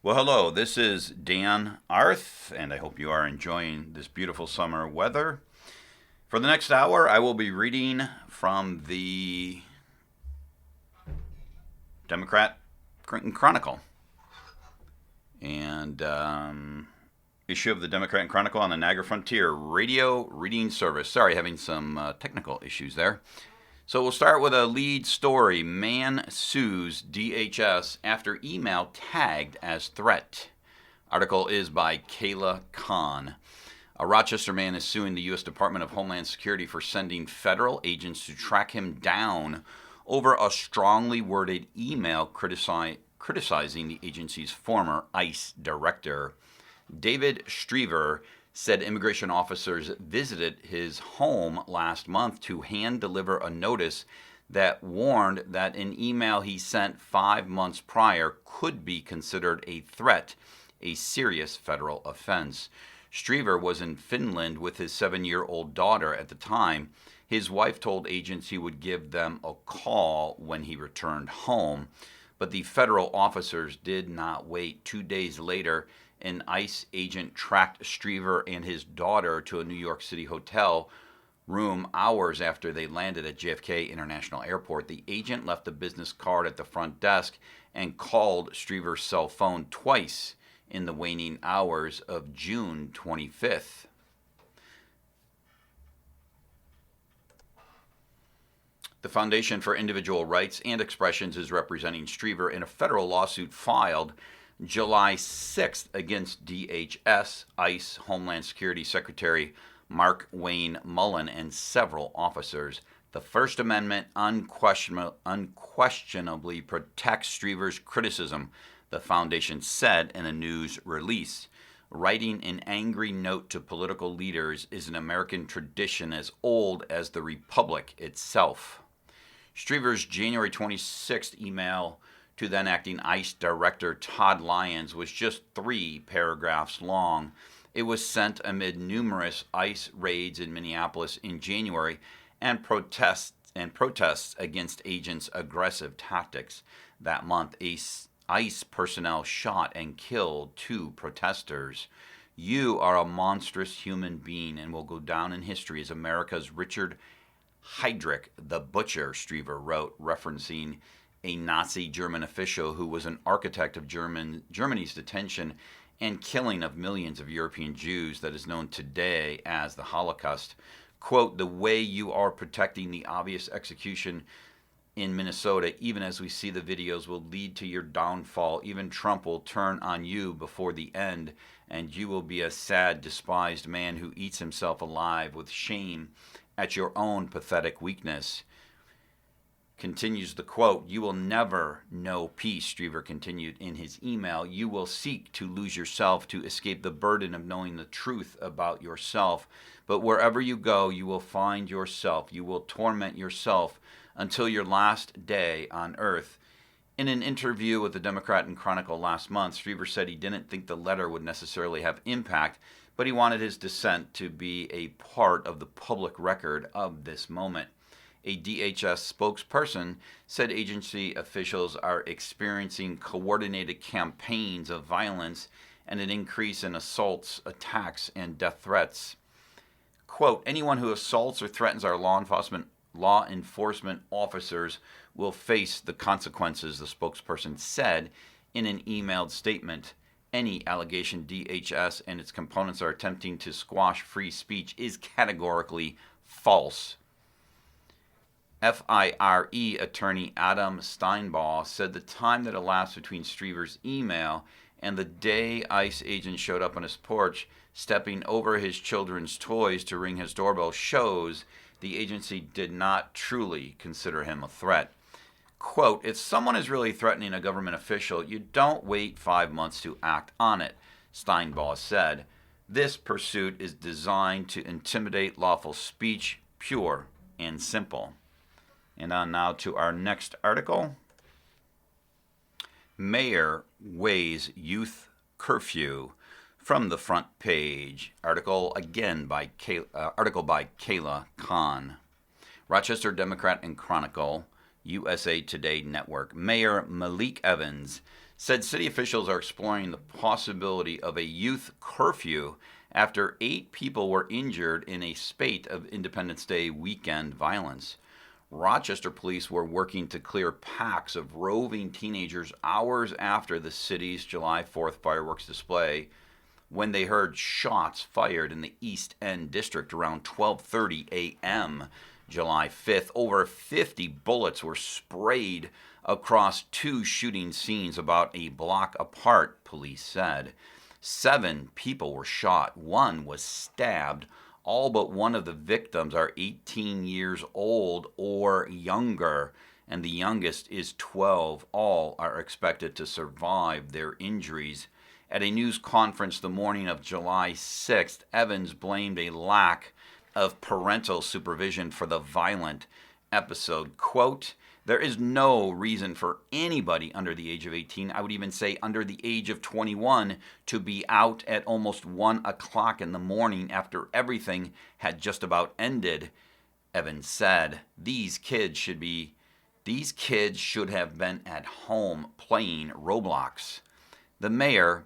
Well, hello, this is Dan Arth, and I hope you are enjoying this beautiful summer weather. For the next hour, I will be reading from the Democrat Chronicle and issue of the Democrat Chronicle on the Niagara Frontier radio reading service. Sorry, having some technical issues there. So we'll start with a lead story. Man sues DHS after email tagged as threat. Article is by Kayla Kahn. A Rochester man is suing the U.S. Department of Homeland Security for sending federal agents to track him down over a strongly worded email criticizing the agency's former ICE director. David Striever said immigration officers visited his home last month to hand deliver a notice that warned that an email he sent 5 months prior could be considered a threat, a serious federal offense. Striever was in Finland with his 7-year-old daughter at the time. His wife told agents he would give them a call when he returned home, but the federal officers did not wait. 2 days later, an ICE agent tracked Striever and his daughter to a New York City hotel room hours after they landed at JFK International Airport. The agent left a business card at the front desk and called Striever's cell phone twice in the waning hours of June 25th. The Foundation for Individual Rights and Expressions is representing Striever in a federal lawsuit filed July 6th against DHS, ICE, Homeland Security Secretary Mark Wayne Mullen, and several officers. The First Amendment unquestionably protects Striever's criticism, the foundation said in a news release. Writing an angry note to political leaders is an American tradition as old as the Republic itself. Striever's January 26th email to then acting ICE Director Todd Lyons was just 3 paragraphs long. It was sent amid numerous ICE raids in Minneapolis in January and protests against agents' aggressive tactics. That month, ICE personnel shot and killed 2 protesters. You are a monstrous human being and will go down in history as America's Richard Heydrich the Butcher, Striever wrote, referencing a Nazi German official who was an architect of Germany's detention and killing of millions of European Jews that is known today as the Holocaust. Quote, the way you are protecting the obvious execution in Minnesota, even as we see the videos, will lead to your downfall. Even Trump will turn on you before the end, and you will be a sad, despised man who eats himself alive with shame at your own pathetic weakness. Continues the quote, you will never know peace, Striever continued in his email. You will seek to lose yourself to escape the burden of knowing the truth about yourself. But wherever you go, you will find yourself. You will torment yourself until your last day on earth. In an interview with the Democrat Chronicle last month, Striever said he didn't think the letter would necessarily have impact, but he wanted his dissent to be a part of the public record of this moment. A DHS spokesperson said agency officials are experiencing coordinated campaigns of violence and an increase in assaults, attacks, and death threats. Quote, anyone who assaults or threatens our law enforcement officers will face the consequences, the spokesperson said in an emailed statement. Any allegation DHS and its components are attempting to squash free speech is categorically false. FIRE attorney Adam Steinbaugh said the time that elapsed between Striever's email and the day ICE agents showed up on his porch, stepping over his children's toys to ring his doorbell, shows the agency did not truly consider him a threat. Quote, if someone is really threatening a government official, you don't wait 5 months to act on it, Steinbaugh said. This pursuit is designed to intimidate lawful speech, pure and simple. And on now to our next article. Mayor weighs youth curfew from the front page. Article by Kayla Kahn. Rochester Democrat Chronicle, USA Today Network. Mayor Malik Evans said city officials are exploring the possibility of a youth curfew after 8 people were injured in a spate of Independence Day weekend violence. Rochester police were working to clear packs of roving teenagers hours after the city's July 4th fireworks display when they heard shots fired in the East End district around 12:30 a.m. July 5th. Over 50 bullets were sprayed across 2 shooting scenes about a block apart, police said. 7 people were shot. 1 was stabbed. All but one of the victims are 18 years old or younger, and the youngest is 12. All are expected to survive their injuries. At a news conference the morning of July 6th, Evans blamed a lack of parental supervision for the violent episode. Quote, "There is no reason for anybody under the age of 18, I would even say under the age of 21, to be out at almost 1 o'clock in the morning after everything had just about ended," Evans said. These kids should have been at home playing Roblox. The mayor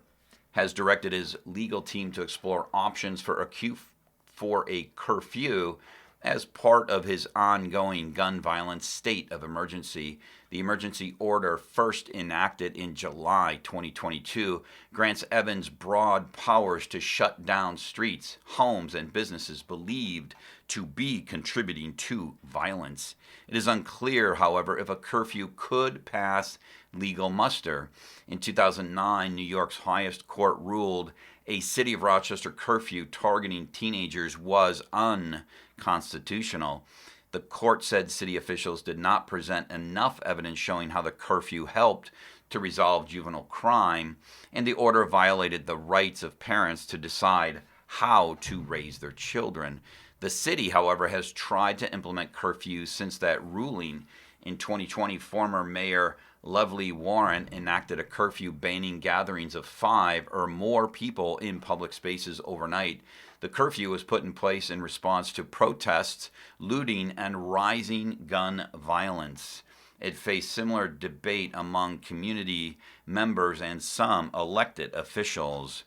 has directed his legal team to explore options for a curfew as part of his ongoing gun violence state of emergency. The emergency order, first enacted in July 2022, grants Evans broad powers to shut down streets, homes, and businesses believed to be contributing to violence. It is unclear, however, if a curfew could pass legal muster. In 2009, New York's highest court ruled a City of Rochester curfew targeting teenagers was unconstitutional. The court said city officials did not present enough evidence showing how the curfew helped to resolve juvenile crime, and the order violated the rights of parents to decide how to raise their children. The city, however, has tried to implement curfews since that ruling. In 2020, former Mayor Lovely Warren enacted a curfew banning gatherings of 5 or more people in public spaces overnight. The curfew was put in place in response to protests, looting, and rising gun violence. It faced similar debate among community members and some elected officials.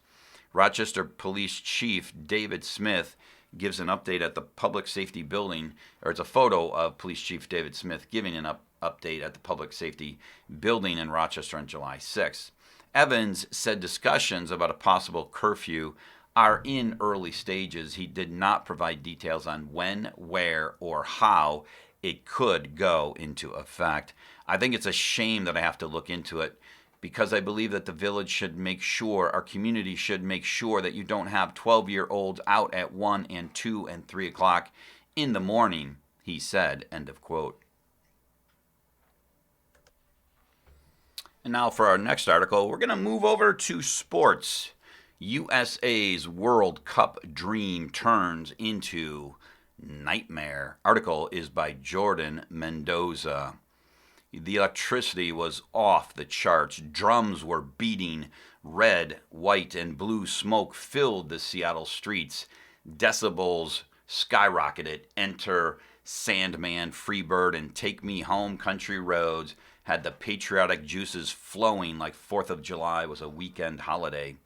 Rochester Police Chief David Smith gives an update at the public safety building, or it's a photo of Police Chief David Smith giving an update at the public safety building in Rochester on July 6th. Evans said discussions about a possible curfew are in early stages. He did not provide details on when, where, or how it could go into effect. I think it's a shame that I have to look into it, because I believe that the village should make sure, our community should make sure that you don't have 12-year-olds out at 1 and 2 and 3 o'clock in the morning, he said, end of quote. And now for our next article, we're going to move over to sports. USA's World Cup dream turns into nightmare. Article is by Jordan Mendoza. The electricity was off the charts. Drums were beating. Red, white, and blue smoke filled the Seattle streets. Decibels skyrocketed. Enter Sandman, Freebird, and Take Me Home Country Roads had the patriotic juices flowing like 4th of July was a weekend holiday.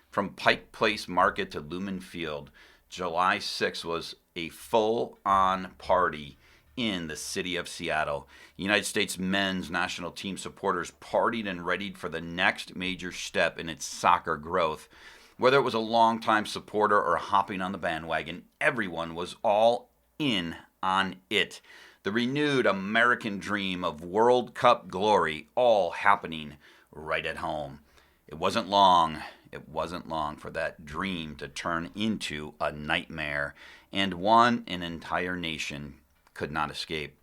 From Pike Place Market to Lumen Field, July 6th was a full-on party in the city of Seattle. United States men's national team supporters partied and readied for the next major step in its soccer growth. Whether it was a longtime supporter or hopping on the bandwagon, everyone was all in on it. The renewed American dream of World Cup glory all happening right at home. It wasn't long for that dream to turn into a nightmare, and one an entire nation could not escape.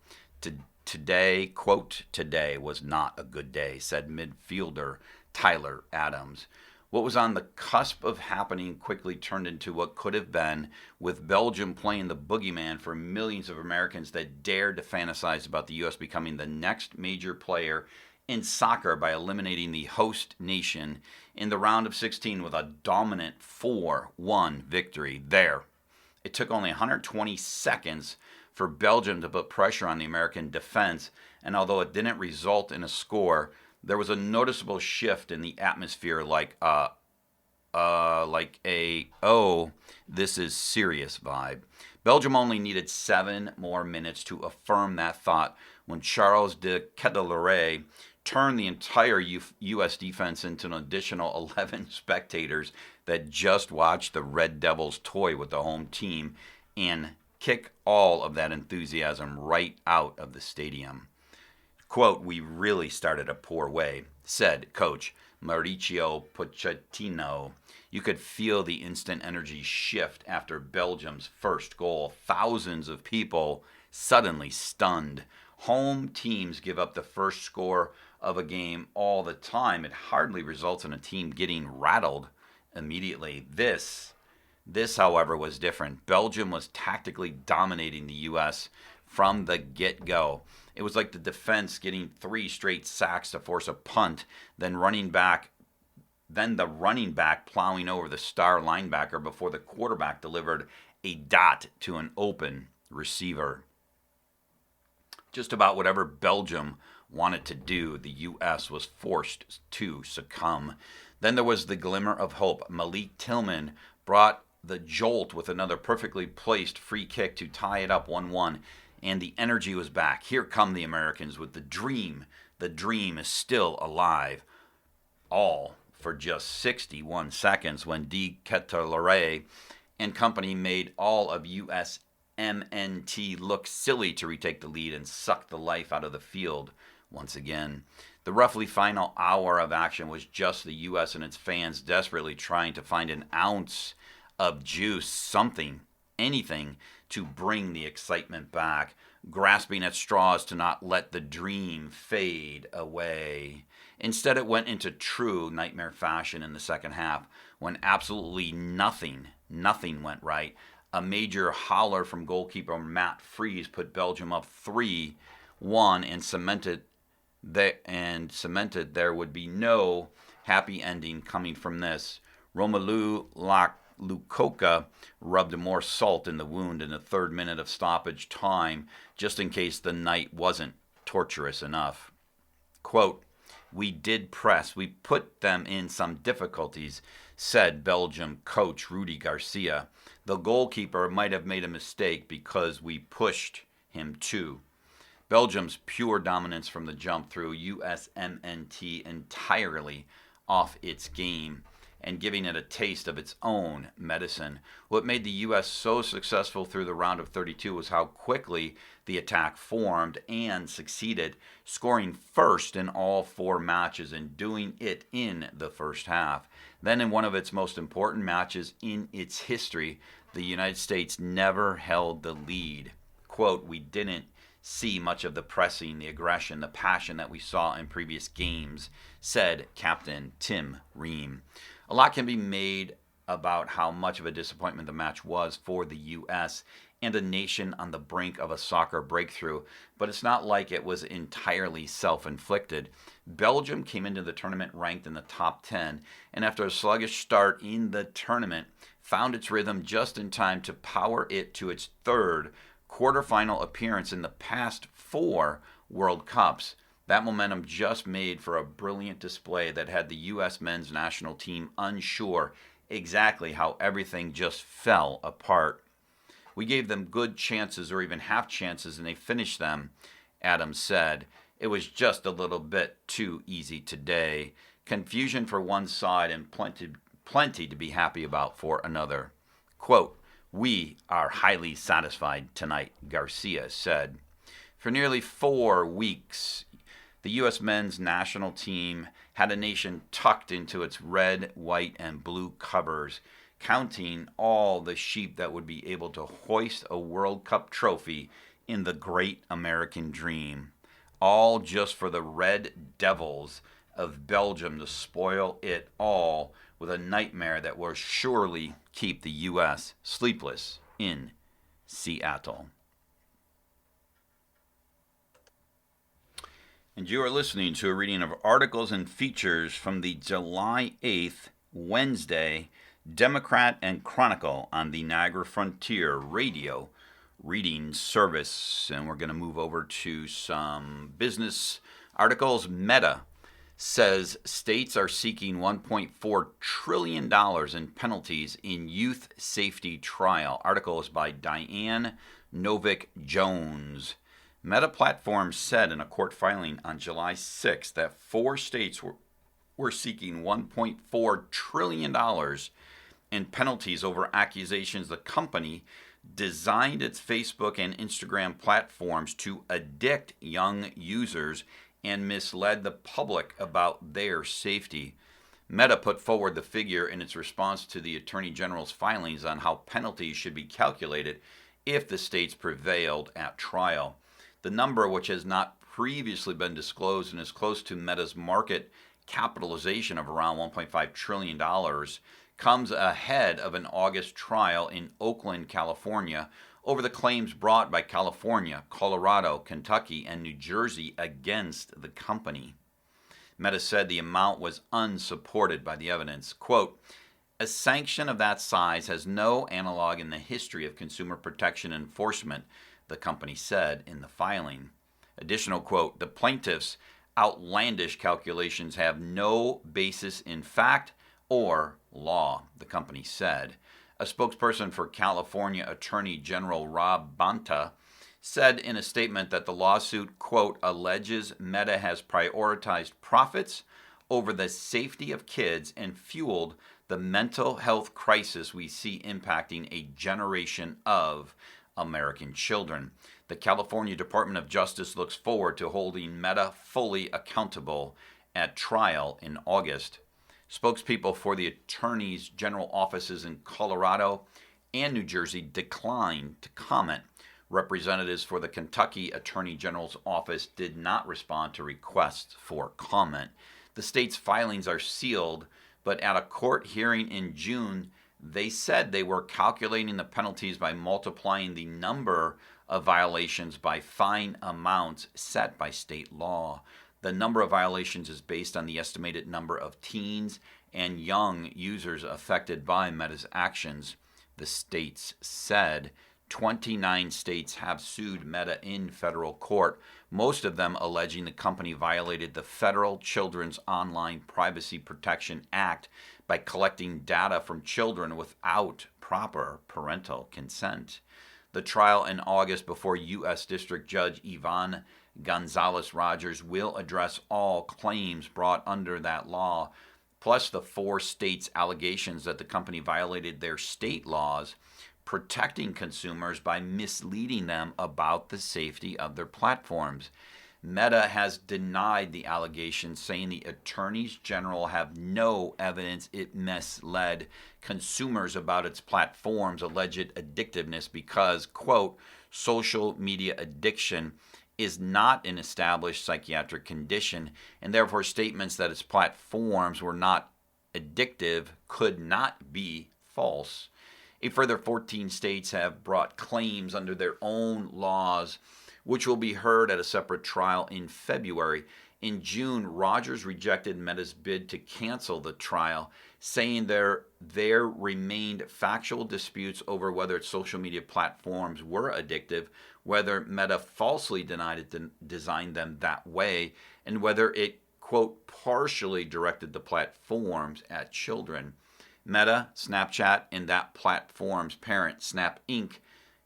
Today, quote, "Today was not a good day," said midfielder Tyler Adams. What was on the cusp of happening quickly turned into what could have been, with Belgium playing the boogeyman for millions of Americans that dared to fantasize about the U.S. becoming the next major player in soccer by eliminating the host nation in the round of 16 with a dominant 4-1 victory there. It took only 120 seconds for Belgium to put pressure on the American defense, and although it didn't result in a score, there was a noticeable shift in the atmosphere, like oh, this is serious vibe. Belgium only needed 7 more minutes to affirm that thought when Charles de Ketelaere turned the entire U.S. defense into an additional 11 spectators that just watched the Red Devils toy with the home team and kick all of that enthusiasm right out of the stadium. Quote, "We really started a poor way," said coach Mauricio Pochettino. You could feel the instant energy shift after Belgium's first goal. Thousands of people suddenly stunned. Home teams give up the first score of a game all the time. It hardly results in a team getting rattled immediately. This, however, was different. Belgium was tactically dominating the U.S. from the get-go. It was like the defense getting 3 straight sacks to force a punt, then the running back plowing over the star linebacker before the quarterback delivered a dot to an open receiver. Just about whatever Belgium wanted to do, the U.S. was forced to succumb. Then there was the glimmer of hope. Malik Tillman brought the jolt with another perfectly placed free kick to tie it up 1-1, and the energy was back. Here come the Americans with the dream. The dream is still alive. All for just 61 seconds when de Ketelaere and company made all of USMNT look silly to retake the lead and suck the life out of the field once again. The roughly final hour of action was just the U.S. and its fans desperately trying to find an ounce of juice, something, anything, to bring the excitement back, grasping at straws to not let the dream fade away. Instead, it went into true nightmare fashion in the second half, when absolutely nothing went right. A major howler from goalkeeper Matt Freese put Belgium up 3-1 and cemented there would be no happy ending coming from this. Romelu Lukaku rubbed more salt in the wound in the 3rd minute of stoppage time, just in case the night wasn't torturous enough. Quote, "We did press. We put them in some difficulties," said Belgium coach Rudy Garcia. "The goalkeeper might have made a mistake because we pushed him too." Belgium's pure dominance from the jump threw USMNT entirely off its game and giving it a taste of its own medicine. What made the U.S. so successful through the round of 32 was how quickly the attack formed and succeeded, scoring first in all 4 matches and doing it in the first half. Then in one of its most important matches in its history, the United States never held the lead. Quote, "We didn't see much of the pressing, the aggression, the passion that we saw in previous games," said Captain Tim Ream. A lot can be made about how much of a disappointment the match was for the U.S. and a nation on the brink of a soccer breakthrough, but it's not like it was entirely self-inflicted. Belgium came into the tournament ranked in the top 10, and after a sluggish start in the tournament, found its rhythm just in time to power it to its 3rd quarterfinal appearance in the past 4 World Cups. That momentum just made for a brilliant display that had the U.S. men's national team unsure exactly how everything just fell apart. "We gave them good chances or even half chances and they finished them," Adams said. "It was just a little bit too easy today. Confusion for one side and plenty to be happy about for another." Quote, "We are highly satisfied tonight," Garcia said. For nearly 4 weeks, the U.S. men's national team had a nation tucked into its red, white, and blue covers, counting all the sheep that would be able to hoist a World Cup trophy in the great American dream, all just for the Red Devils of Belgium to spoil it all with a nightmare that will surely keep the U.S. sleepless in Seattle. And you are listening to a reading of articles and features from the July 8th, Wednesday, Democrat and Chronicle on the Niagara Frontier Radio reading service. And we're going to move over to some business articles. Meta says states are seeking $1.4 trillion in penalties in youth safety trial. Article is by Diane Novick-Jones. Meta Platforms said in a court filing on July 6 that 4 states were seeking $1.4 trillion in penalties over accusations the company designed its Facebook and Instagram platforms to addict young users and misled the public about their safety. Meta put forward the figure in its response to the Attorney General's filings on how penalties should be calculated if the states prevailed at trial. The number, which has not previously been disclosed and is close to Meta's market capitalization of around $1.5 trillion, comes ahead of an August trial in Oakland, California, over the claims brought by California, Colorado, Kentucky, and New Jersey against the company. Meta said the amount was unsupported by the evidence. Quote, "A sanction of that size has no analog in the history of consumer protection enforcement," the company said in the filing. Additional quote, "The plaintiffs' outlandish calculations have no basis in fact or law," the company said. A spokesperson for California Attorney General Rob Bonta said in a statement that the lawsuit, quote, "alleges Meta has prioritized profits over the safety of kids and fueled the mental health crisis we see impacting a generation of American children." The California Department of Justice looks forward to holding Meta fully accountable at trial in August. Spokespeople for the attorneys' general offices in Colorado and New Jersey declined to comment. Representatives for the Kentucky Attorney General's office did not respond to requests for comment. The state's filings are sealed, but at a court hearing in June, they said they were calculating the penalties by multiplying the number of violations by fine amounts set by state law. The number of violations is based on the estimated number of teens and young users affected by Meta's actions, the states said. 29 states have sued Meta in federal court, most of them alleging the company violated the Federal Children's Online Privacy Protection Act by collecting data from children without proper parental consent. The trial in August before U.S. District Judge Yvonne Gonzalez-Rogers will address all claims brought under that law, plus the 4 states' allegations that the company violated their state laws protecting consumers by misleading them about the safety of their platforms. Meta has denied the allegations, saying the attorneys general have no evidence it misled consumers about its platform's alleged addictiveness because, quote, "social media addiction is not an established psychiatric condition, and therefore statements that its platforms were not addictive could not be false." A further 14 states have brought claims under their own laws, which will be heard at a separate trial in February. In June, Rogers rejected Meta's bid to cancel the trial, saying there remained factual disputes over whether its social media platforms were addictive, whether Meta falsely denied it designed them that way, and whether it, quote, "partially directed the platforms at children." Meta, Snapchat, and that platform's parent, Snap Inc.,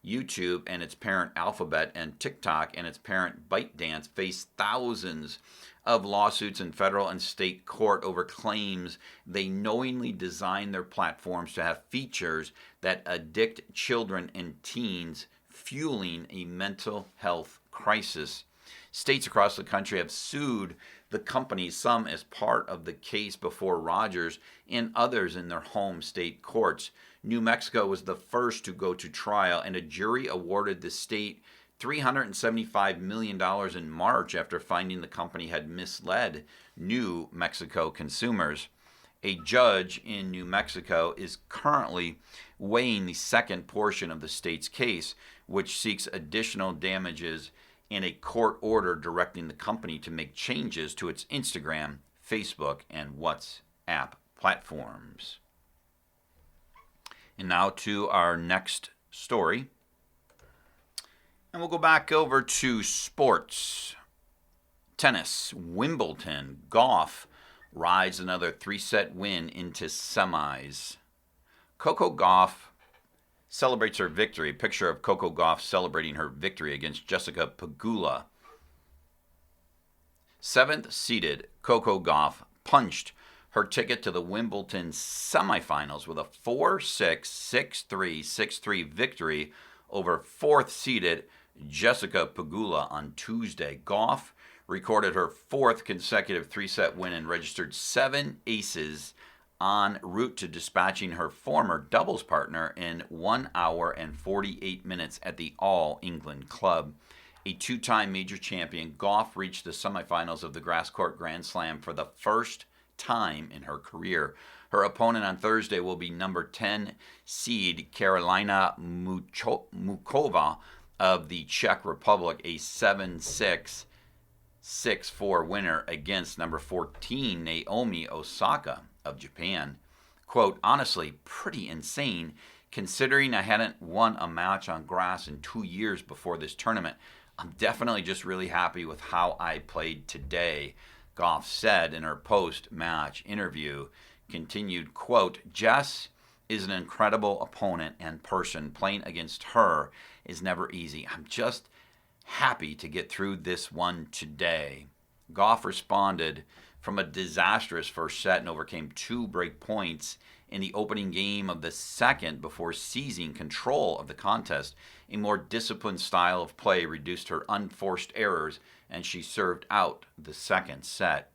YouTube and its parent Alphabet, and TikTok and its parent ByteDance face thousands of lawsuits in federal and state court over claims they knowingly designed their platforms to have features that addict children and teens, fueling a mental health crisis. States across the country have sued the company, some as part of the case before Rogers and others in their home state courts. New Mexico was the first to go to trial, and a jury awarded the state $375 million in March after finding the company had misled New Mexico consumers. A judge in New Mexico is currently weighing the second portion of the state's case, which seeks additional damages and a court order directing the company to make changes to its Instagram, Facebook, and WhatsApp platforms. And now to our next story. And we'll go back over to sports. Tennis, Wimbledon, golf rides another 3-set win into semis. Coco Gauff celebrates her victory. A picture of Coco Gauff celebrating her victory against Jessica Pegula. 7th seeded Coco Gauff punched her ticket to the Wimbledon semifinals with a 4-6, 6-3, 6-3 victory over 4th seeded Jessica Pegula on Tuesday. Gauff recorded her 4th consecutive 3-set win and registered 7 aces en route to dispatching her former doubles partner in 1 hour and 48 minutes at the All England Club. A 2-time major champion, Gauff reached the semifinals of the Grass Court Grand Slam for the first time in her career. Her opponent on Thursday will be number 10 seed Karolina Muchova of the Czech Republic, a 7-6, 6-4 winner against number 14 Naomi Osaka of Japan. Quote, honestly, pretty insane considering I hadn't won a match on grass in 2 years before this tournament. I'm definitely just really happy with how I played today, Gauff said in her post-match interview. Continued, quote, Jess is an incredible opponent and person. Playing against her is never easy. I'm just happy to get through this one today. Gauff responded from a disastrous first set and overcame 2 break points in the opening game of the second before seizing control of the contest. A more disciplined style of play reduced her unforced errors, and she served out the second set.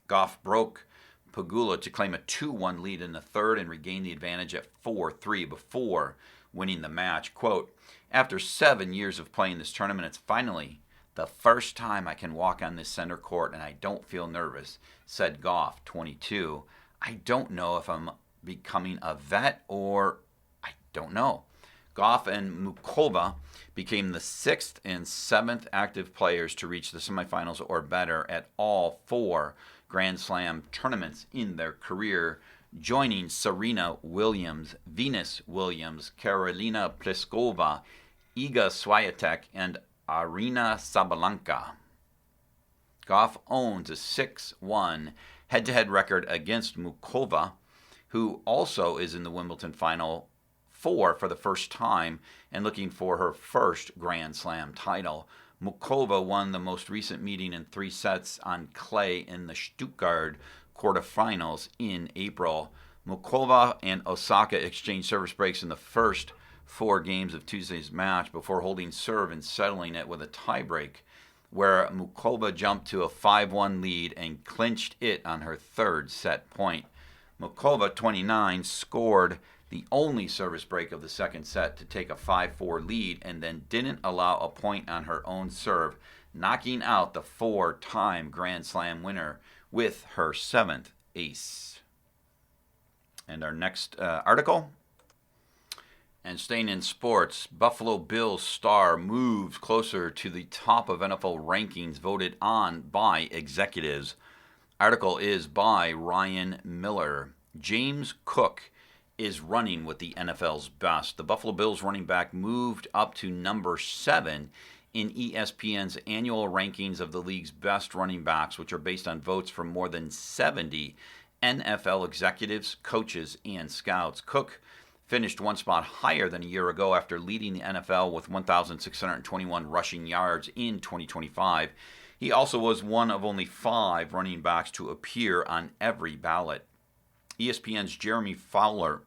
Gauff broke Pegula to claim a 2-1 lead in the third and regained the advantage at 4-3 before winning the match. Quote, after 7 years of playing this tournament, it's finally the first time I can walk on this center court and I don't feel nervous, said Gauff, 22. I don't know if I'm becoming a vet or I don't know. Gauff and Muchova became the 6th and 7th active players to reach the semifinals or better at all 4 Grand Slam tournaments in their career, joining Serena Williams, Venus Williams, Karolina Pliskova, Iga Swiatek, and Aryna Sabalenka. Gauff owns a 6-1 head-to-head record against Muchova, who also is in the Wimbledon Final 4 for the first time and looking for her first Grand Slam title. Muchova won the most recent meeting in 3 sets on clay in the Stuttgart quarterfinals in April. Muchova and Osaka exchanged service breaks in the first 4 games of Tuesday's match before holding serve and settling it with a tiebreak, where Muchova jumped to a 5-1 lead and clinched it on her 3rd set point. Muchova, 29, scored the only service break of the second set to take a 5-4 lead and then didn't allow a point on her own serve, knocking out the 4-time Grand Slam winner with her 7th ace. And our next article, and staying in sports, Buffalo Bills star moves closer to the top of NFL rankings voted on by executives. Article is by Ryan Miller. James Cook is running with the NFL's best. The Buffalo Bills running back moved up to number 7 in ESPN's annual rankings of the league's best running backs, which are based on votes from more than 70 NFL executives, coaches, and scouts. Cook finished 1 spot higher than a year ago after leading the NFL with 1,621 rushing yards in 2025. He also was one of only 5 running backs to appear on every ballot. ESPN's Jeremy Fowler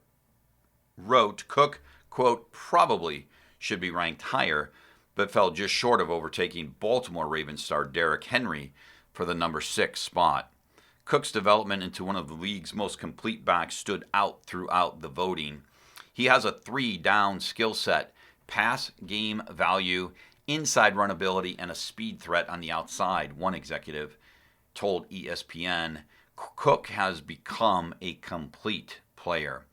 wrote, Cook, quote, probably should be ranked higher, but fell just short of overtaking Baltimore Ravens star Derrick Henry for the number 6 spot. Cook's development into one of the league's most complete backs stood out throughout the voting. He has a 3-down skill set, pass game value, inside run ability, and a speed threat on the outside, one executive told ESPN. Cook has become a complete player.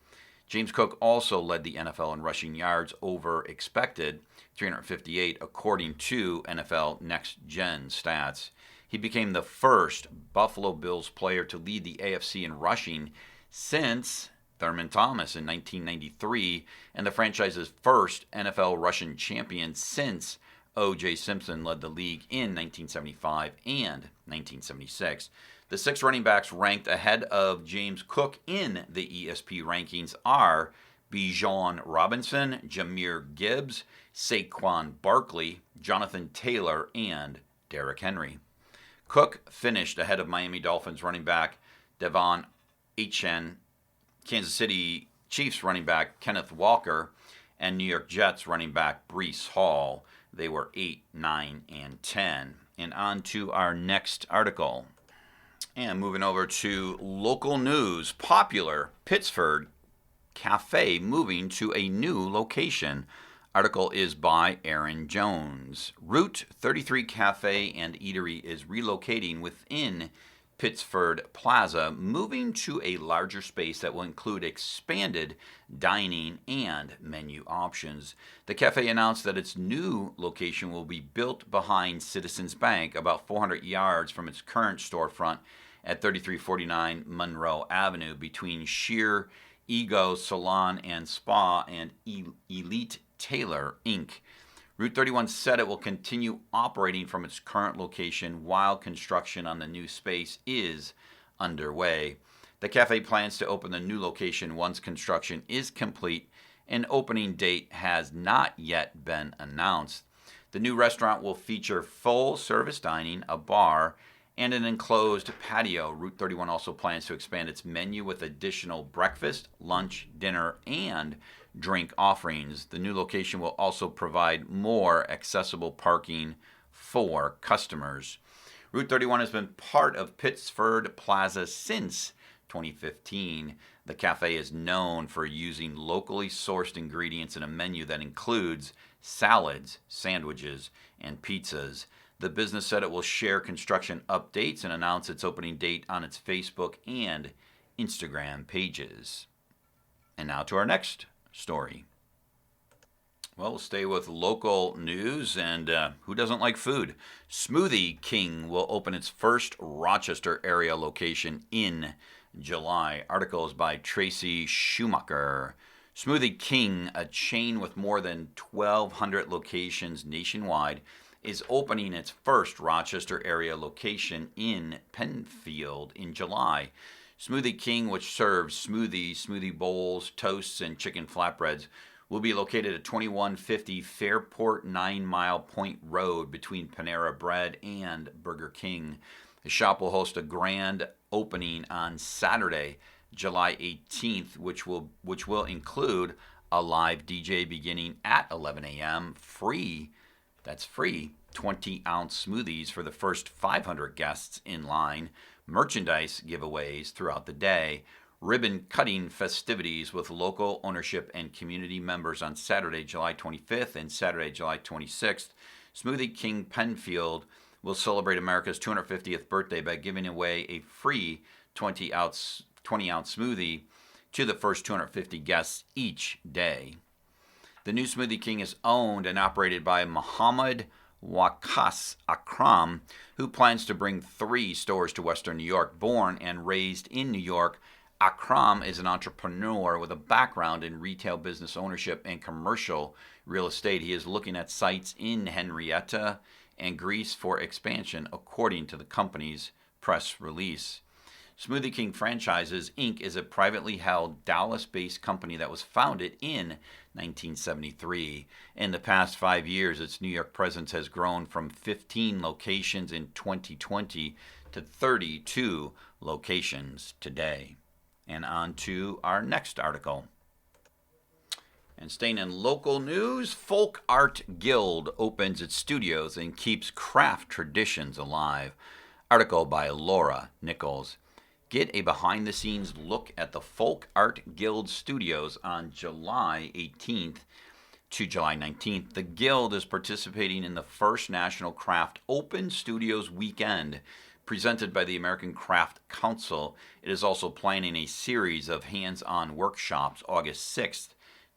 James Cook also led the NFL in rushing yards over expected, 358, according to NFL Next Gen stats. He became the first Buffalo Bills player to lead the AFC in rushing since Thurman Thomas in 1993, and the franchise's first NFL rushing champion since O.J. Simpson led the league in 1975 and 1976. The 6 running backs ranked ahead of James Cook in the ESP rankings are Bijan Robinson, Jahmyr Gibbs, Saquon Barkley, Jonathan Taylor, and Derrick Henry. Cook finished ahead of Miami Dolphins running back Devon Achane, Kansas City Chiefs running back Kenneth Walker, and New York Jets running back Breece Hall. They were 8, 9, and 10. And on to our next article. And moving over to local news, popular Pittsford cafe moving to a new location. Article is by Aaron Jones. Route 33 Cafe and Eatery is relocating within Pittsford Plaza, moving to a larger space that will include expanded dining and menu options. The cafe announced that its new location will be built behind Citizens Bank, about 400 yards from its current storefront at 3349 Monroe Avenue, between Sheer Ego Salon and Spa and Elite Tailor, Inc. Route 31 said it will continue operating from its current location while construction on the new space is underway. The cafe plans to open the new location once construction is complete. An opening date has not yet been announced. The new restaurant will feature full-service dining, a bar, and an enclosed patio. Route 31 also plans to expand its menu with additional breakfast, lunch, dinner, and drink offerings. The new location will also provide more accessible parking for customers. Route 31 has been part of Pittsford Plaza since 2015. The cafe is known for using locally sourced ingredients in a menu that includes salads, sandwiches, and pizzas. The business said it will share construction updates and announce its opening date on its Facebook and Instagram pages. And now to our next story. Well, we'll stay with local news, and who doesn't like food? Smoothie King will open its first Rochester area location in July. Article is by Tracy Schumacher. Smoothie King, a chain with more than 1,200 locations nationwide, is opening its first Rochester area location in Penfield in July. Smoothie King, which serves smoothies, smoothie bowls, toasts, and chicken flatbreads, will be located at 2150 Fairport 9 Mile Point Road between Panera Bread and Burger King. The shop will host a grand opening on Saturday, July 18th, which will include a live DJ beginning at 11 a.m. Free 20-ounce smoothies for the first 500 guests in line, merchandise giveaways throughout the day, ribbon cutting festivities with local ownership and community members on Saturday, July 25th and Saturday, July 26th. Smoothie King Penfield will celebrate America's 250th birthday by giving away a free 20-ounce smoothie to the first 250 guests each day. The new Smoothie King is owned and operated by Muhammad Waqas Akram, who plans to bring 3 stores to Western New York. Born and raised in New York, Akram is an entrepreneur with a background in retail business ownership and commercial real estate. He is looking at sites in Henrietta and Greece for expansion, according to the company's press release. Smoothie King Franchises, Inc. is a privately held Dallas-based company that was founded in 1973. In the past 5 years, its New York presence has grown from 15 locations in 2020 to 32 locations today. And on to our next article. And staying in local news, Folk Art Guild opens its studios and keeps craft traditions alive. Article by Laura Nichols. Get a behind-the-scenes look at the Folk Art Guild Studios on July 18th to July 19th. The Guild is participating in the first National Craft Open Studios Weekend, presented by the American Craft Council. It is also planning a series of hands-on workshops August 6th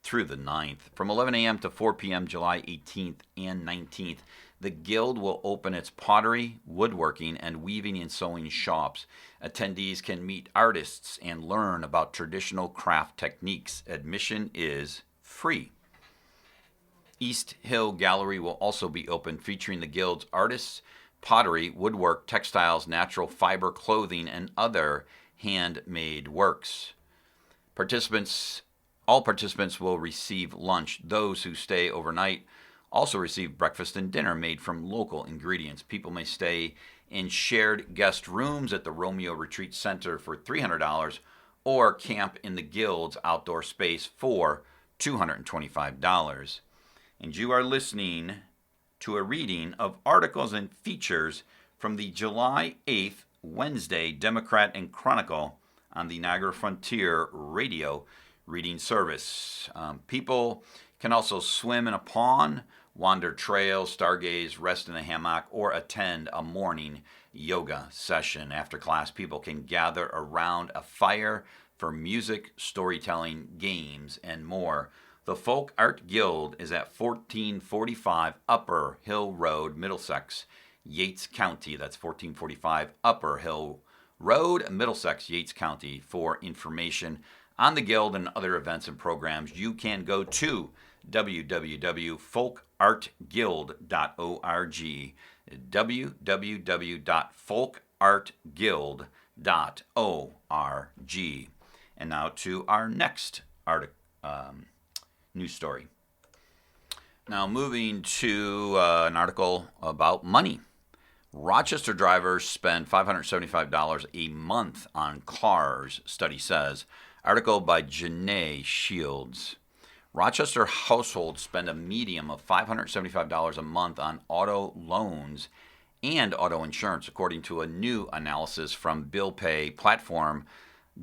through the 9th. From 11 a.m. to 4 p.m. July 18th and 19th, the Guild will open its pottery, woodworking, and weaving and sewing shops. Attendees can meet artists and learn about traditional craft techniques. Admission is free. East Hill Gallery will also be open, featuring the Guild's artists, pottery, woodwork, textiles, natural fiber clothing, and other handmade works. All participants will receive lunch. Those who stay overnight also receive breakfast and dinner made from local ingredients. People may stay in shared guest rooms at the Romeo Retreat Center for $300 or camp in the Guild's outdoor space for $225. And you are listening to a reading of articles and features from the July 8th, Wednesday, Democrat and Chronicle on the Niagara Frontier Radio reading service. People can also swim in a pond, wander trails, stargaze, rest in a hammock, or attend a morning yoga session. After class, people can gather around a fire for music, storytelling, games, and more. The Folk Art Guild is at 1445 Upper Hill Road, Middlesex, Yates County. That's 1445 Upper Hill Road, Middlesex, Yates County. For information on the Guild and other events and programs, you can go to www.folkartguild.org, www.folkartguild.org. And now to our next news story. Now moving to an article about money. Rochester drivers spend $575 a month on cars, study says. Article by Janae Shields. Rochester households spend a median of $575 a month on auto loans and auto insurance, according to a new analysis from bill pay platform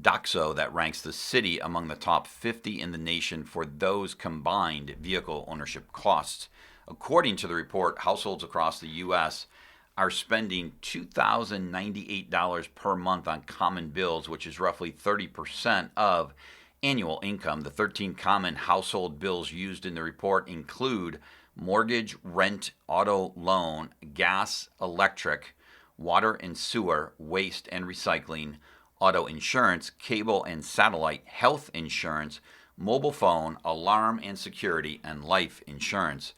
Doxo that ranks the city among the top 50 in the nation for those combined vehicle ownership costs. According to the report, households across the U.S. are spending $2,098 per month on common bills, which is roughly 30% of annual income. The 13 common household bills used in the report include mortgage, rent, auto loan, gas, electric, water and sewer, waste and recycling, auto insurance, cable and satellite, health insurance, mobile phone, alarm and security, and life insurance.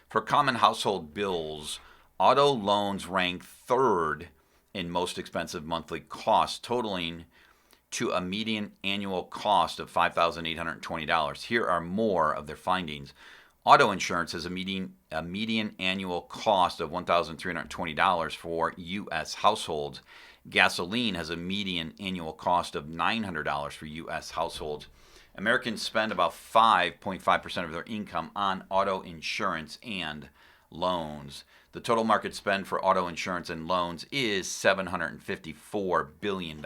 For common household bills, auto loans rank third in most expensive monthly costs, totaling to a median annual cost of $5,820. Here are more of their findings. Auto insurance has a median annual cost of $1,320 for U.S. households. Gasoline has a median annual cost of $900 for U.S. households. Americans spend about 5.5% of their income on auto insurance and loans. The total market spend for auto insurance and loans is $754 billion.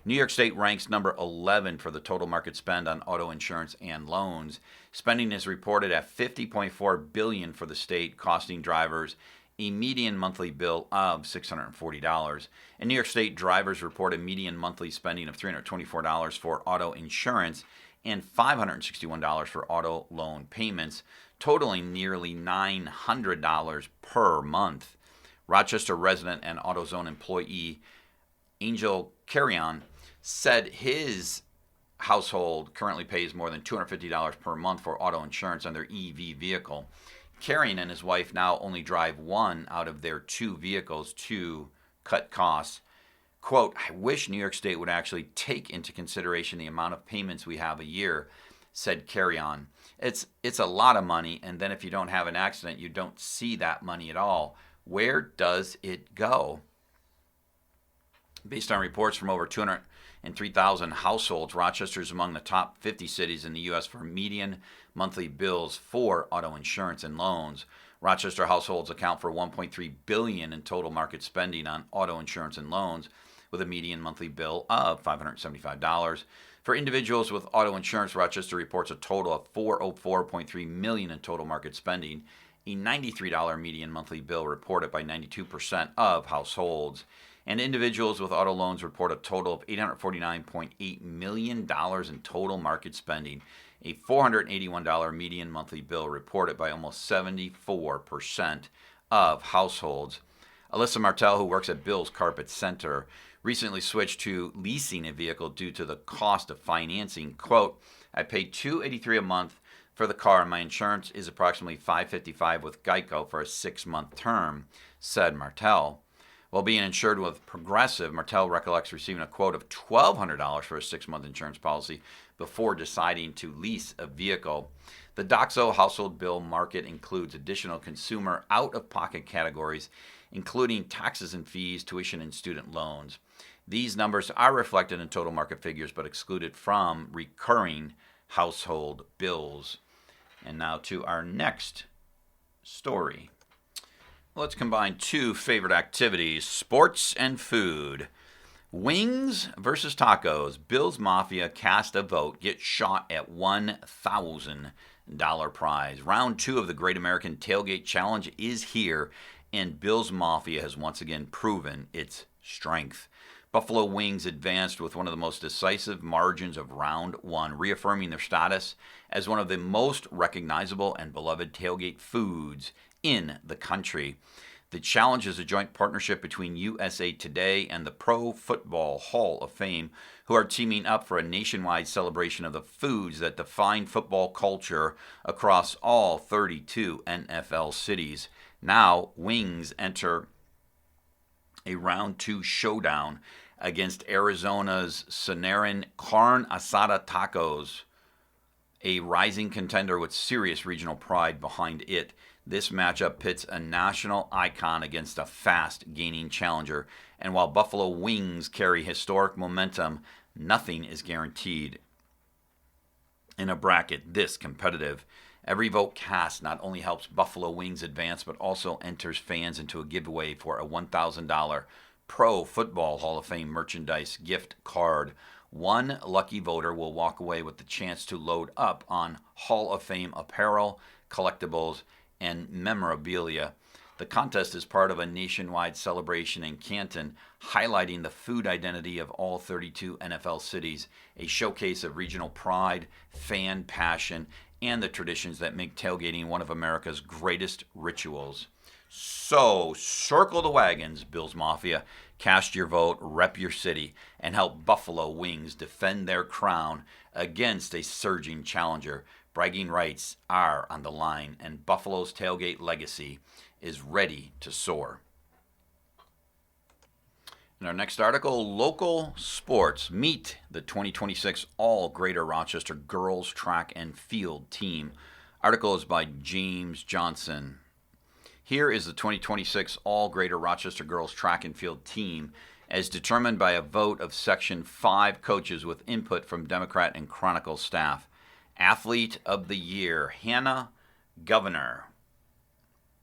New York State ranks number 11 for the total market spend on auto insurance and loans. Spending is reported at $50.4 billion for the state, costing drivers a median monthly bill of $640. In New York State, drivers report a median monthly spending of $324 for auto insurance and $561 for auto loan payments, totaling nearly $900 per month. Rochester resident and AutoZone employee Angel Carrion said his household currently pays more than $250 per month for auto insurance on their EV vehicle. Carrion and his wife now only drive one out of their two vehicles to cut costs. Quote, I wish New York State would actually take into consideration the amount of payments we have a year, said Carrion. It's a lot of money, and then if you don't have an accident, you don't see that money at all. Where does it go? Based on reports from over 203,000 households, Rochester is among the top 50 cities in the U.S. for median monthly bills for auto insurance and loans. Rochester households account for $1.3 billion in total market spending on auto insurance and loans, with a median monthly bill of $575. For individuals with auto insurance, Rochester reports a total of $404.3 million in total market spending, a $93 median monthly bill reported by 92% of households. And individuals with auto loans report a total of $849.8 million in total market spending, a $481 median monthly bill reported by almost 74% of households. Alyssa Martell, who works at Bill's Carpet Center, recently switched to leasing a vehicle due to the cost of financing. Quote, I pay $283 a month for the car. My insurance is approximately $555 with Geico for a 6-month term, said Martel. While being insured with Progressive, Martel recollects receiving a quote of $1,200 for a 6-month insurance policy before deciding to lease a vehicle. The Doxo household bill market includes additional consumer out-of-pocket categories, including taxes and fees, tuition, and student loans. These numbers are reflected in total market figures but excluded from recurring household bills. And now to our next story. Let's combine two favorite activities, sports and food. Wings versus tacos. Bill's Mafia cast a vote, get shot at $1,000 prize. Round 2 of the Great American Tailgate Challenge is here, and Bill's Mafia has once again proven its strength. Buffalo Wings advanced with one of the most decisive margins of round 1, reaffirming their status as one of the most recognizable and beloved tailgate foods in the country. The challenge is a joint partnership between USA Today and the Pro Football Hall of Fame, who are teaming up for a nationwide celebration of the foods that define football culture across all 32 NFL cities. Now, Wings enter a round 2 showdown against Arizona's Sonoran Carne Asada Tacos, a rising contender with serious regional pride behind it. This matchup pits a national icon against a fast-gaining challenger, and while Buffalo Wings carry historic momentum, nothing is guaranteed in a bracket this competitive. Every vote cast not only helps Buffalo Wings advance, but also enters fans into a giveaway for a $1,000 Pro Football Hall of Fame merchandise gift card. One lucky voter will walk away with the chance to load up on Hall of Fame apparel, collectibles, and memorabilia. The contest is part of a nationwide celebration in Canton, highlighting the food identity of all 32 NFL cities, a showcase of regional pride, fan passion, and the traditions that make tailgating one of America's greatest rituals. So, circle the wagons, Bills Mafia. Cast your vote, rep your city, and help Buffalo Wings defend their crown against a surging challenger. Bragging rights are on the line, and Buffalo's tailgate legacy is ready to soar. In our next article, local sports. Meet the 2026 All-Greater Rochester Girls Track and Field Team. Article is by James Johnson. Here is the 2026 All-Greater Rochester Girls Track and Field Team as determined by a vote of Section 5 coaches with input from Democrat and Chronicle staff. Athlete of the Year, Hannah Governor.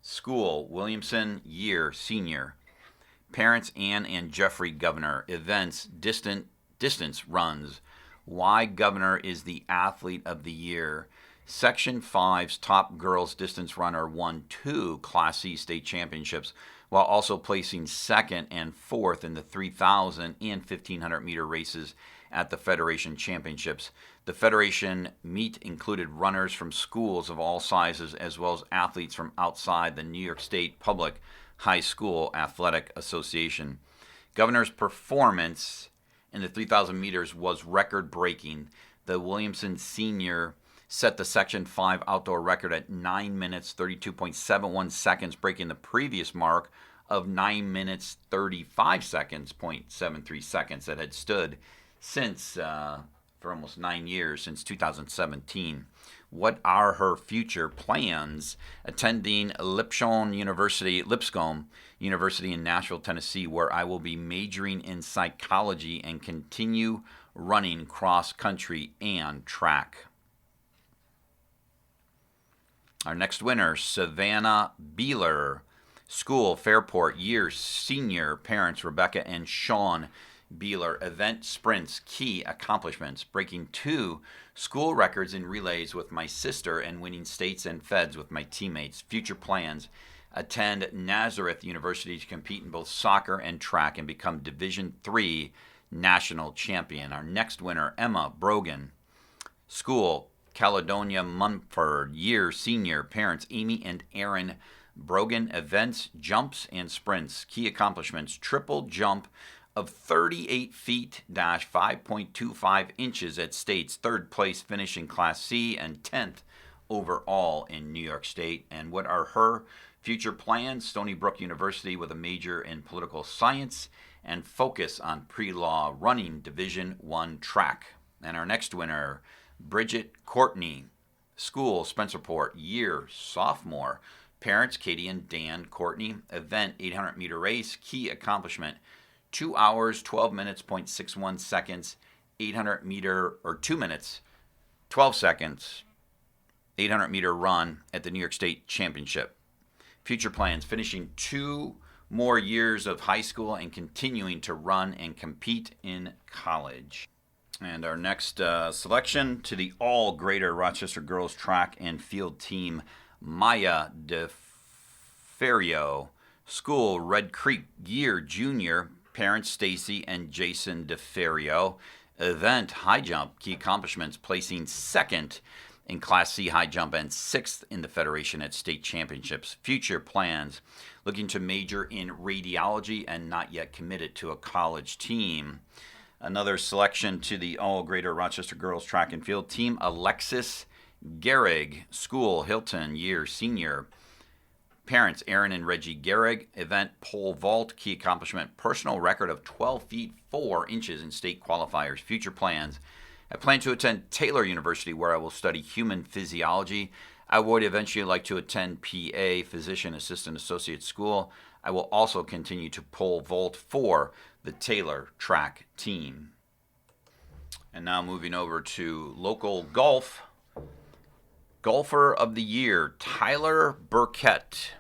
School, Williamson Year, Senior. Parents, Ann and Jeffrey Governor. Events, distance runs. Why Governor is the Athlete of the Year. Section 5's top girls distance runner won 2 Class C state championships, while also placing second and fourth in the 3,000 and 1,500 meter races at the Federation Championships. The Federation meet included runners from schools of all sizes, as well as athletes from outside the New York State Public High School Athletic Association. Governor's performance in the 3,000 meters was record-breaking. The Williamson Senior set the Section 5 outdoor record at 9 minutes 32.71 seconds, breaking the previous mark of 9 minutes 35 seconds, 0.73 seconds that had stood since for almost 9 years, since 2017. What are her future plans? Attending Lipscomb University in Nashville, Tennessee, where I will be majoring in psychology and continue running cross country and track. Our next winner, Savannah Beeler. School, Fairport, Year, Senior. Parents, Rebecca and Sean Beeler. Event, sprints, key accomplishments. Breaking 2 school records in relays with my sister and winning states and feds with my teammates. Future plans, attend Nazareth University to compete in both soccer and track and become Division III national champion. Our next winner, Emma Brogan. School, Caledonia Mumford, Year, Senior. Parents, Amy and Aaron Brogan. Events, jumps and sprints. Key accomplishments, triple jump of 38 feet, 5.25 inches at states. 3rd place finish in Class C and 10th overall in New York State. And what are her future plans? Stony Brook University with a major in political science and focus on pre-law running Division I track. And our next winner, Bridget Courtney. School, Spencerport, year, sophomore. Parents, Katie and Dan Courtney. Event, 800-meter race. Key accomplishment, 2 hours, 12 minutes, 0.61 seconds. 800-meter, or 2 minutes, 12 seconds. 800-meter run at the New York State Championship. Future plans, finishing 2 more years of high school and continuing to run and compete in college. And our next selection to the all Greater Rochester Girls Track and Field Team, Maya DeFerrio. School, Red Creek, year, junior. Parents, Stacy and Jason DeFerrio. Event, high jump. Key accomplishments, placing second in Class C high jump and 6th in the Federation at state championships. Future plans, looking to major in radiology and not yet committed to a college team. Another selection to the all Greater Rochester Girls Track and Field Team, Alexis Gehrig. School, Hilton, year, senior. Parents, Aaron and Reggie Gehrig. Event, pole vault. Key accomplishment, personal record of 12 feet 4 inches in state qualifiers. Future plans, I plan to attend Taylor University, where I will study human physiology. I would eventually like to attend PA, Physician Assistant Associate School. I will also continue to pole vault for the Taylor track team. And now moving over to local golf. Golfer of the Year, Tyler Burkett.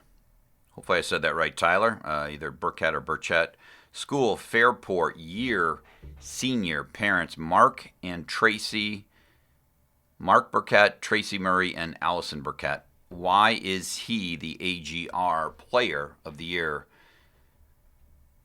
Hopefully I said that right, Tyler. Either Burkett or Burchett. School, Fairport, year, senior. Parents, Mark and Tracy. Mark Burkett, Tracy Murray, and Allison Burkett. Why is he the AGR Player of the Year?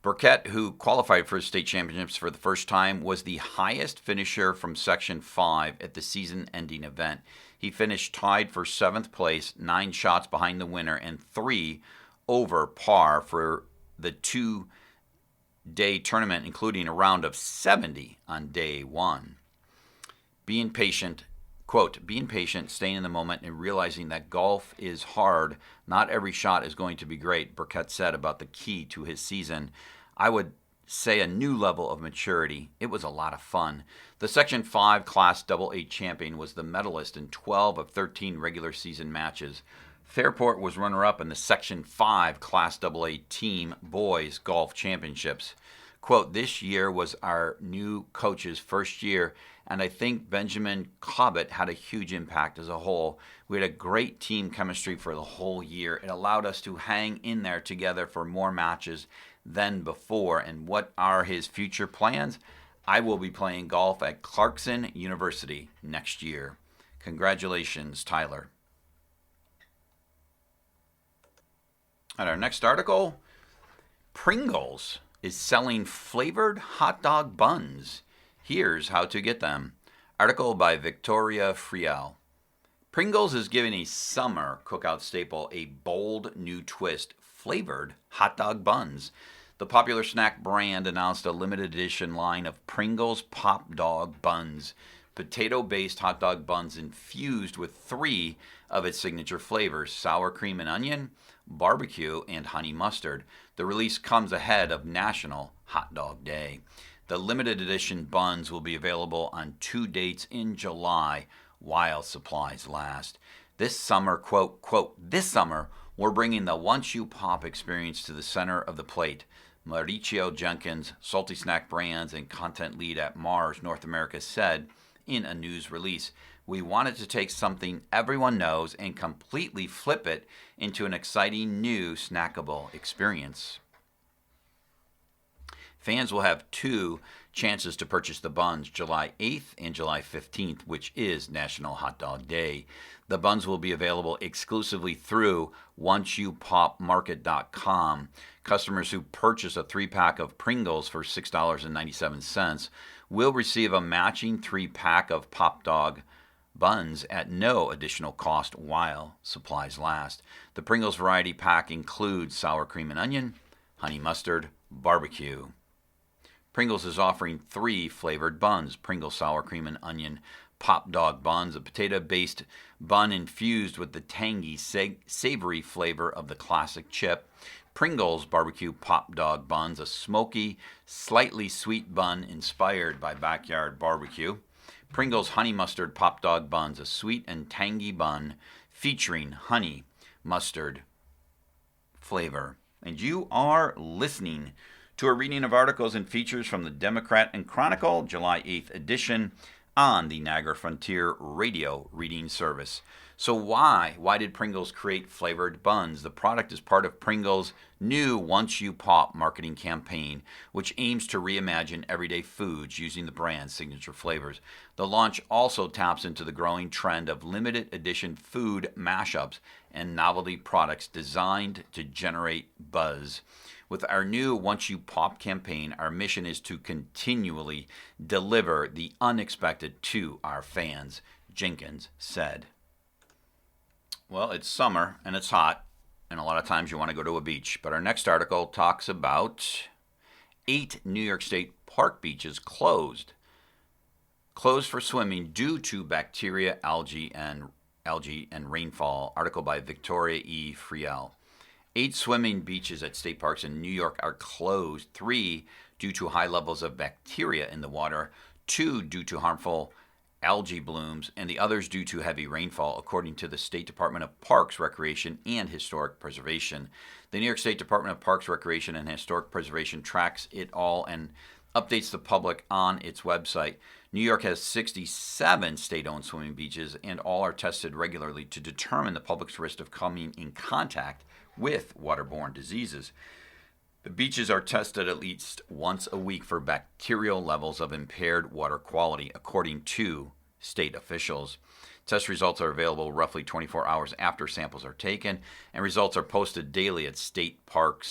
Burkett, who qualified for state championships for the first time, was the highest finisher from Section 5 at the season-ending event. He finished tied for 7th place, 9 shots behind the winner, and 3 over par for the 2-day tournament, including a round of 70 on day 1. Being patient, quote, being patient, staying in the moment, and realizing that golf is hard. Not every shot is going to be great, Burkett said about the key to his season. I would say a new level of maturity. It was a lot of fun. The Section 5 Class AA champion was the medalist in 12 of 13 regular season matches. Fairport was runner-up in the Section 5 Class AA Team Boys Golf Championships. Quote, this year was our new coach's first year, and I think Benjamin Cobbett had a huge impact as a whole. We had a great team chemistry for the whole year. It allowed us to hang in there together for more matches than before. And what are his future plans? I will be playing golf at Clarkson University next year. Congratulations, Tyler. And our next article, Pringles is selling flavored hot dog buns. Here's how to get them. Article by Victoria Friel. Pringles is giving a summer cookout staple a bold new twist, flavored hot dog buns. The popular snack brand announced a limited edition line of Pringles Pop Dog Buns, potato-based hot dog buns infused with 3 of its signature flavors, sour cream and onion, barbecue, and honey mustard. The release comes ahead of National Hot Dog Day. The limited edition buns will be available on 2 dates in July while supplies last. This summer, quote, this summer, we're bringing the Once You Pop experience to the center of the plate. Mauricio Jenkins, Salty Snack Brands and content lead at Mars North America, said in a news release, we wanted to take something everyone knows and completely flip it into an exciting new snackable experience. Fans will have 2 chances to purchase the buns, July 8th and July 15th, which is National Hot Dog Day. The buns will be available exclusively through onceyoupopmarket.com. Customers who purchase a 3-pack of Pringles for $6.97 will receive a matching 3-pack of Pop Dog buns at no additional cost while supplies last. The Pringles variety pack includes sour cream and onion, honey mustard, barbecue. Pringles is offering 3 flavored buns, Pringles sour cream and onion Pop Dog Buns, a potato-based bun infused with the tangy, savory flavor of the classic chip. Pringles Barbecue Pop Dog Buns, a smoky, slightly sweet bun inspired by backyard barbecue. Pringles Honey Mustard Pop Dog Buns, a sweet and tangy bun featuring honey mustard flavor. And you are listening to a reading of articles and features from the Democrat and Chronicle, July 8th edition, on the Niagara Frontier Radio Reading Service. So why did Pringles create flavored buns? The product is part of Pringles' new Once You Pop marketing campaign, which aims to reimagine everyday foods using the brand's signature flavors. The launch also taps into the growing trend of limited edition food mashups and novelty products designed to generate buzz. With our new Once You Pop campaign, our mission is to continually deliver the unexpected to our fans, Jenkins said. Well, it's summer and it's hot, and a lot of times you want to go to a beach. But our next article talks about 8 New York State park beaches closed for swimming due to bacteria, algae, and rainfall. Article by Victoria E. Friel. 8 swimming beaches at state parks in New York are closed, 3 due to high levels of bacteria in the water, 2 due to harmful algae blooms, and the others due to heavy rainfall, according to the State Department of Parks, Recreation, and Historic Preservation. The New York State Department of Parks, Recreation, and Historic Preservation tracks it all and updates the public on its website. New York has 67 state-owned swimming beaches, and all are tested regularly to determine the public's risk of coming in contact with waterborne diseases. The beaches are tested at least once a week for bacterial levels of impaired water quality, according to state officials. Test results are available roughly 24 hours after samples are taken, and results are posted daily at state park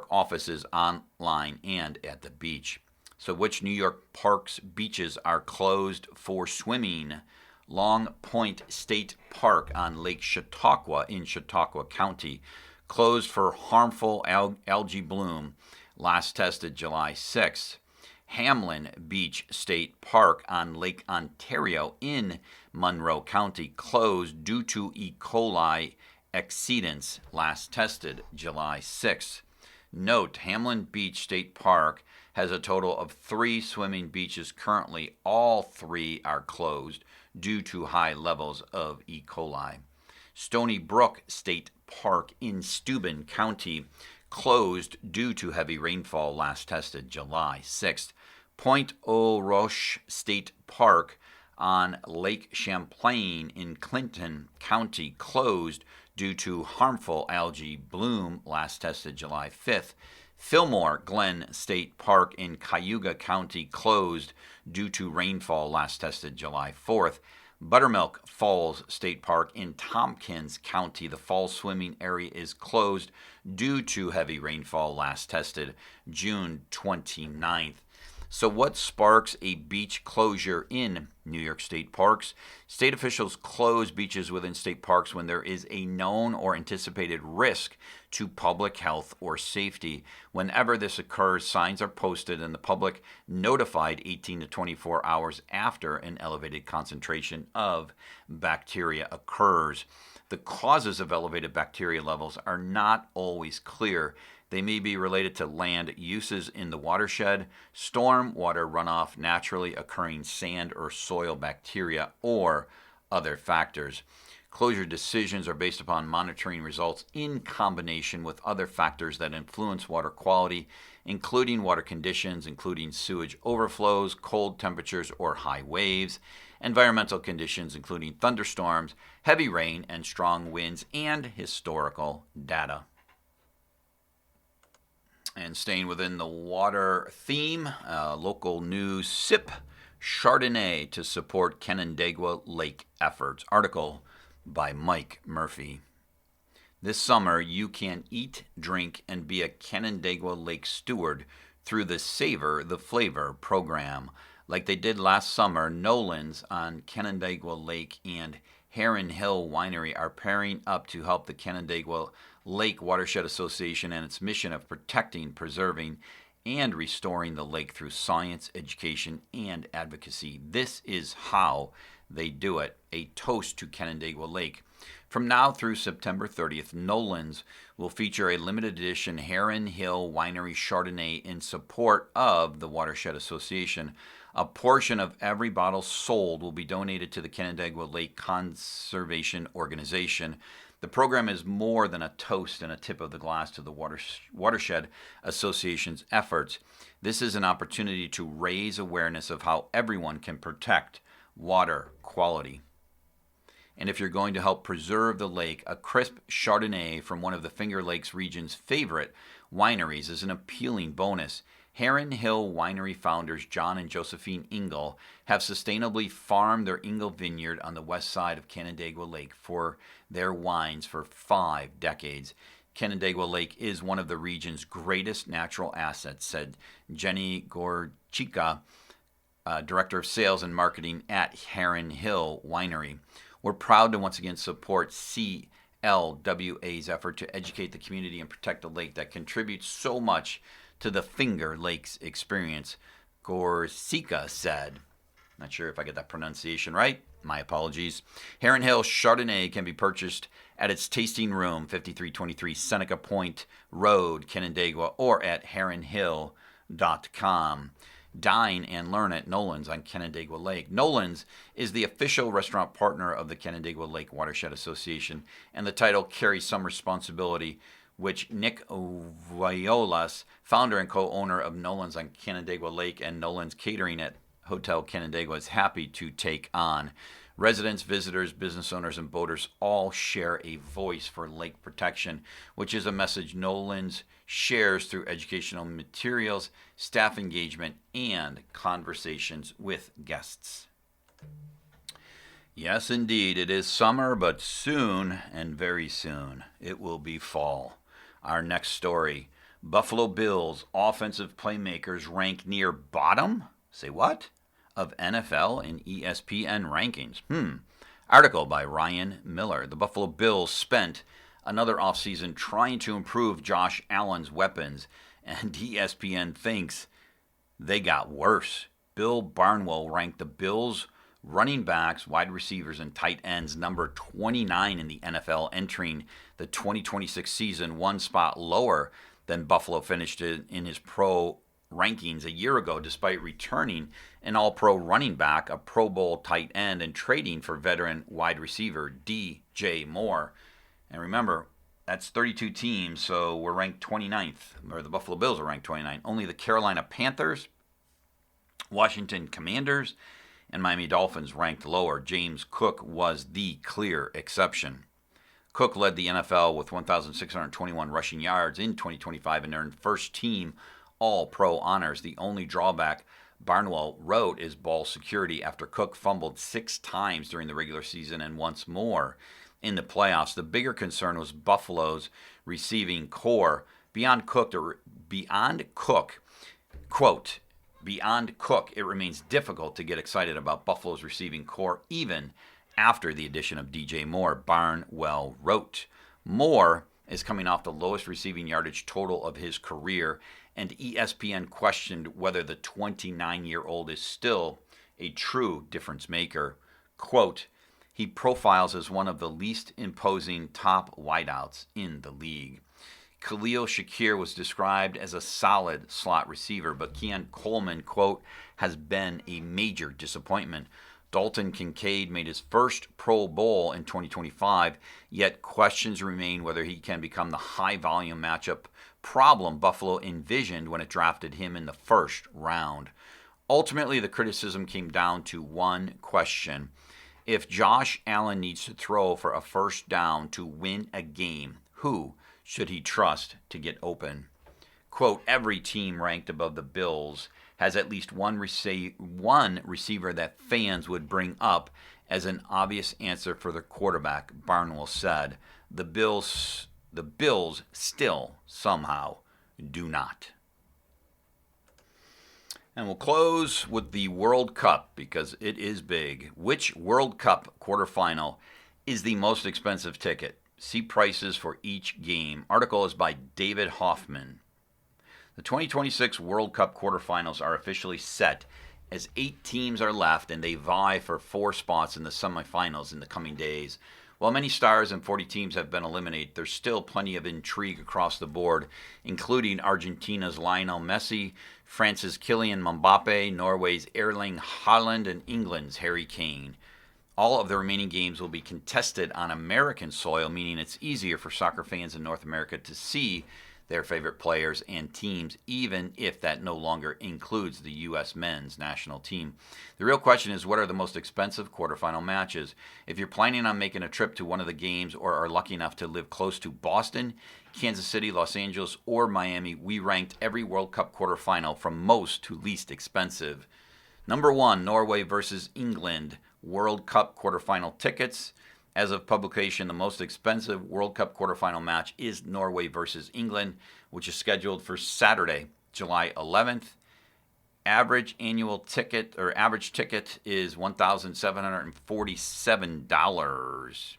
offices, online, and at the beach. So which New York parks beaches are closed for swimming? Long Point State Park on Lake Chautauqua in Chautauqua County, closed for harmful algae bloom, last tested July 6th. Hamlin Beach State Park on Lake Ontario in Monroe County, closed due to E. coli exceedance, last tested July 6th. Note, Hamlin Beach State Park has a total of 3 swimming beaches currently. All 3 are closed due to high levels of E. coli. Stony Brook State Park in Steuben County, closed due to heavy rainfall, last tested July 6th. Point Aux Roches State Park on Lake Champlain in Clinton County, closed due to harmful algae bloom, last tested July 5th. Fillmore Glen State Park in Cayuga County, closed due to rainfall, last tested July 4th. Buttermilk Falls State Park in Tompkins County, the fall swimming area is closed due to heavy rainfall, last tested June 29th. So what sparks a beach closure in New York State parks? State officials close beaches within state parks when there is a known or anticipated risk to public health or safety. Whenever this occurs, signs are posted and the public notified 18 to 24 hours after an elevated concentration of bacteria occurs. The causes of elevated bacteria levels are not always clear. They may be related to land uses in the watershed, storm water runoff, naturally occurring sand or soil bacteria, or other factors. Closure decisions are based upon monitoring results in combination with other factors that influence water quality, including water conditions, including sewage overflows, cold temperatures or high waves, environmental conditions, including thunderstorms, heavy rain, and strong winds, and historical data. And staying within the water theme, local news, sip Chardonnay to support Canandaigua Lake efforts. Article by Mike Murphy. This summer, you can eat, drink, and be a Canandaigua Lake steward through the Savor the Flavor program. Like they did last summer, Nolan's on Canandaigua Lake and Heron Hill Winery are pairing up to help the Canandaigua Lake Watershed Association and its mission of protecting, preserving, and restoring the lake through science, education, and advocacy. This is how they do it. A toast to Canandaigua Lake. From now through September 30th, Nolan's will feature a limited edition Heron Hill Winery Chardonnay in support of the Watershed Association. A portion of every bottle sold will be donated to the Canandaigua Lake Conservation Organization. The program is more than a toast and a tip of the glass to the Watershed Association's efforts. This is an opportunity to raise awareness of how everyone can protect water quality. And if you're going to help preserve the lake, a crisp Chardonnay from one of the Finger Lakes region's favorite wineries is an appealing bonus. Heron Hill Winery founders John and Josephine Engel have sustainably farmed their Engel vineyard on the west side of Canandaigua Lake for their wines for 5 decades. Canandaigua Lake is one of the region's greatest natural assets, said Jenny Gorchika, Director of Sales and Marketing at Heron Hill Winery. We're proud to once again support CLWA's effort to educate the community and protect the lake that contributes so much to the Finger Lakes experience, Gorchika said. Not sure if I get that pronunciation right. My apologies. Heron Hill Chardonnay can be purchased at its tasting room, 5323 Seneca Point Road, Canandaigua, or at heronhill.com. Dine and learn at Nolan's on Canandaigua Lake. Nolan's is the official restaurant partner of the Canandaigua Lake Watershed Association, and the title carries some responsibility, which Nick Violas, founder and co-owner of Nolan's on Canandaigua Lake and Nolan's Catering at Hotel Canandaigua, is happy to take on. Residents, visitors, business owners, and boaters all share a voice for lake protection, which is a message Nolan's shares through educational materials, staff engagement, and conversations with guests. Yes, indeed, it is summer, but soon, and very soon, it will be fall. Our next story, Buffalo Bills offensive playmakers rank near bottom? Say what? Of NFL and ESPN rankings. Article by Ryan Miller. The Buffalo Bills spent another offseason trying to improve Josh Allen's weapons, and ESPN thinks they got worse. Bill Barnwell ranked the Bills' running backs, wide receivers, and tight ends number 29 in the NFL entering the 2026 season, one spot lower than Buffalo finished in his pro rankings a year ago, despite returning an all-pro running back, a Pro Bowl tight end, and trading for veteran wide receiver DJ Moore. And remember, that's 32 teams, so we're ranked 29th, or the Buffalo Bills are ranked 29th. Only the Carolina Panthers, Washington Commanders, and Miami Dolphins ranked lower. James Cook was the clear exception. Cook led the NFL with 1,621 rushing yards in 2025 and earned first-team All-Pro honors. The only drawback Barnwell wrote is ball security after Cook fumbled 6 times during the regular season and once more in the playoffs. The bigger concern was Buffalo's receiving core. Beyond Cook, quote, beyond Cook, it remains difficult to get excited about Buffalo's receiving core even after the addition of DJ Moore, Barnwell wrote. Moore is coming off the lowest receiving yardage total of his career, and ESPN questioned whether the 29-year-old is still a true difference maker. Quote, he profiles as one of the least imposing top wideouts in the league. Khalil Shakir was described as a solid slot receiver, but Keon Coleman, quote, has been a major disappointment. Dalton Kincaid made his first Pro Bowl in 2025, yet questions remain whether he can become the high-volume matchup problem Buffalo envisioned when it drafted him in the first round. Ultimately, the criticism came down to one question. If Josh Allen needs to throw for a first down to win a game, who should he trust to get open? Quote, every team ranked above the Bills has at least one receiver that fans would bring up as an obvious answer for the quarterback, Barnwell said. The Bills still somehow do not. And we'll close with the World Cup because it is big. Which World Cup quarterfinal is the most expensive ticket? See prices for each game. Article is by David Hoffman. The 2026 World Cup quarterfinals are officially set as 8 teams are left and they vie for 4 spots in the semifinals in the coming days. While many stars and 40 teams have been eliminated, there's still plenty of intrigue across the board, including Argentina's Lionel Messi, France's Kylian Mbappe, Norway's Erling Haaland, and England's Harry Kane. All of the remaining games will be contested on American soil, meaning it's easier for soccer fans in North America to see their favorite players and teams, even if that no longer includes the U.S. men's national team. The real question is, what are the most expensive quarterfinal matches? If you're planning on making a trip to one of the games or are lucky enough to live close to Boston, Kansas City, Los Angeles, or Miami, we ranked every World Cup quarterfinal from most to least expensive. Number 1, Norway versus England, World Cup quarterfinal tickets. As of publication, the most expensive World Cup quarterfinal match is Norway versus England, which is scheduled for Saturday, July 11th. Average ticket is $1,747.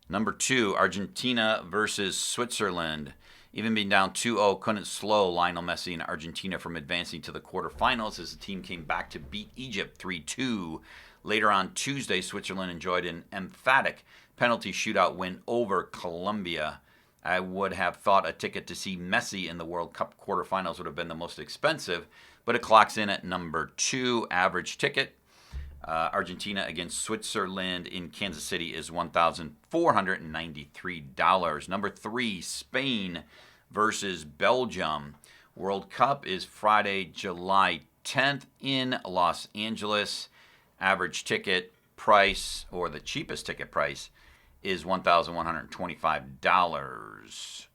Number 2, Argentina versus Switzerland. Even being down 2-0 couldn't slow Lionel Messi and Argentina from advancing to the quarterfinals as the team came back to beat Egypt 3-2. Later on Tuesday, Switzerland enjoyed an emphatic penalty shootout win over Colombia. I would have thought a ticket to see Messi in the World Cup quarterfinals would have been the most expensive, but it clocks in at number 2 average ticket. Argentina against Switzerland in Kansas City is $1,493. Number 3, Spain versus Belgium. World Cup is Friday, July 10th in Los Angeles. Average ticket price, or the cheapest ticket price, is $1,125.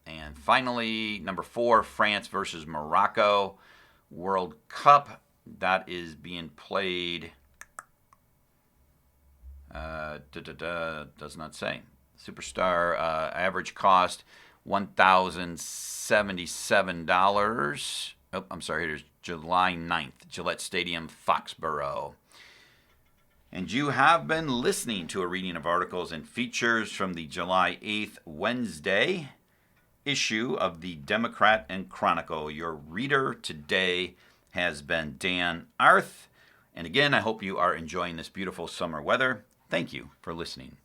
And finally, number 4, France versus Morocco. World Cup, that is being played, does not say. Superstar, average cost, $1,077. Oh, I'm sorry, here's July 9th, Gillette Stadium, Foxborough. And you have been listening to a reading of articles and features from the July 8th, Wednesday issue of the Democrat and Chronicle. Your reader today has been Dan Arth. And again, I hope you are enjoying this beautiful summer weather. Thank you for listening.